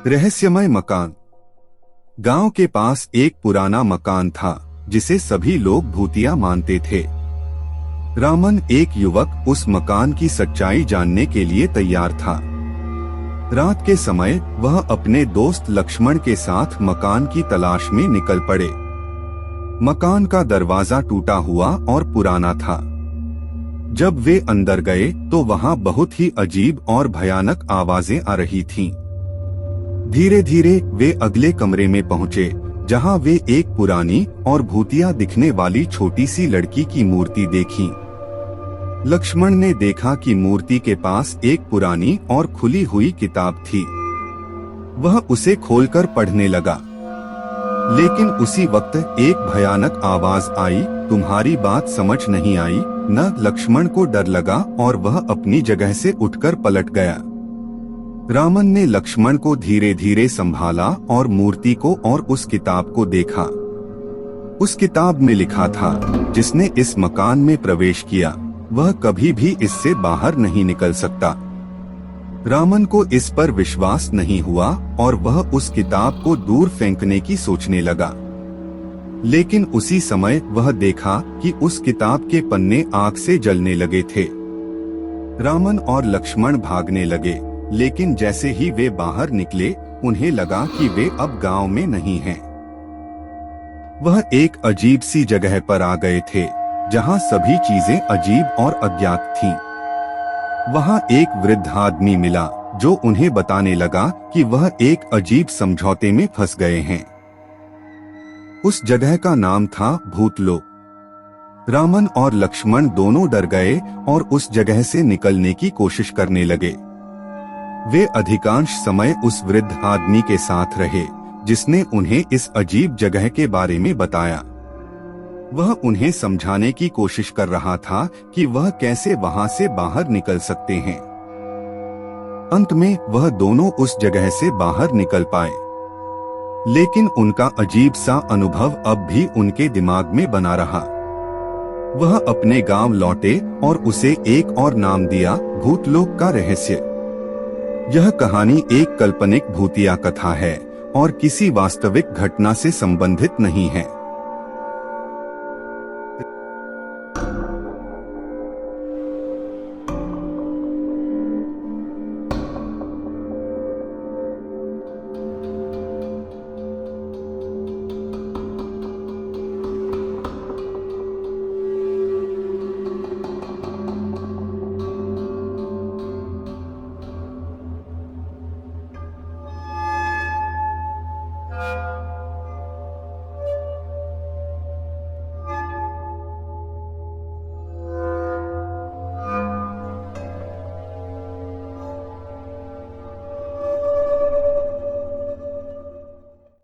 रहस्यमय मकान। गांव के पास एक पुराना मकान था जिसे सभी लोग भूतिया मानते थे। रामन, एक युवक, उस मकान की सच्चाई जानने के लिए तैयार था। रात के समय वह अपने दोस्त लक्ष्मण के साथ मकान की तलाश में निकल पड़े। मकान का दरवाजा टूटा हुआ और पुराना था। जब वे अंदर गए तो वहां बहुत ही अजीब और भयानक आवाजें आ रही थीं। धीरे धीरे वे अगले कमरे में पहुंचे, जहां वे एक पुरानी और भूतिया दिखने वाली छोटी सी लड़की की मूर्ति देखी। लक्ष्मण ने देखा कि मूर्ति के पास एक पुरानी और खुली हुई किताब थी। वह उसे खोलकर पढ़ने लगा, लेकिन उसी वक्त एक भयानक आवाज आई, तुम्हारी बात समझ नहीं आई न। लक्ष्मण को डर लगा और वह अपनी जगह से उठकर पलट गया। रामन ने लक्ष्मण को धीरे धीरे संभाला और मूर्ति को और उस किताब को देखा। उस किताब में लिखा था, जिसने इस मकान में प्रवेश किया वह कभी भी इससे बाहर नहीं निकल सकता। रामन को इस पर विश्वास नहीं हुआ और वह उस किताब को दूर फेंकने की सोचने लगा। लेकिन उसी समय वह देखा कि उस किताब के पन्ने आग से जलने लगे थे। रामन और लक्ष्मण भागने लगे, लेकिन जैसे ही वे बाहर निकले उन्हें लगा कि वे अब गांव में नहीं हैं। वह एक अजीब सी जगह पर आ गए थे, जहां सभी चीजें अजीब और अज्ञात थीं। वहां एक वृद्ध आदमी मिला जो उन्हें बताने लगा कि वह एक अजीब समझौते में फंस गए हैं। उस जगह का नाम था भूतलोक। रामन और लक्ष्मण दोनों डर गए और उस जगह से निकलने की कोशिश करने लगे। वे अधिकांश समय उस वृद्ध आदमी के साथ रहे, जिसने उन्हें इस अजीब जगह के बारे में बताया। वह उन्हें समझाने की कोशिश कर रहा था कि वह कैसे वहां से बाहर निकल सकते हैं। अंत में वह दोनों उस जगह से बाहर निकल पाए, लेकिन उनका अजीब सा अनुभव अब भी उनके दिमाग में बना रहा। वह अपने गांव लौटे और उसे एक और नाम दिया, भूतलोक का रहस्य। यह कहानी एक काल्पनिक भूतिया कथा है और किसी वास्तविक घटना से संबंधित नहीं है।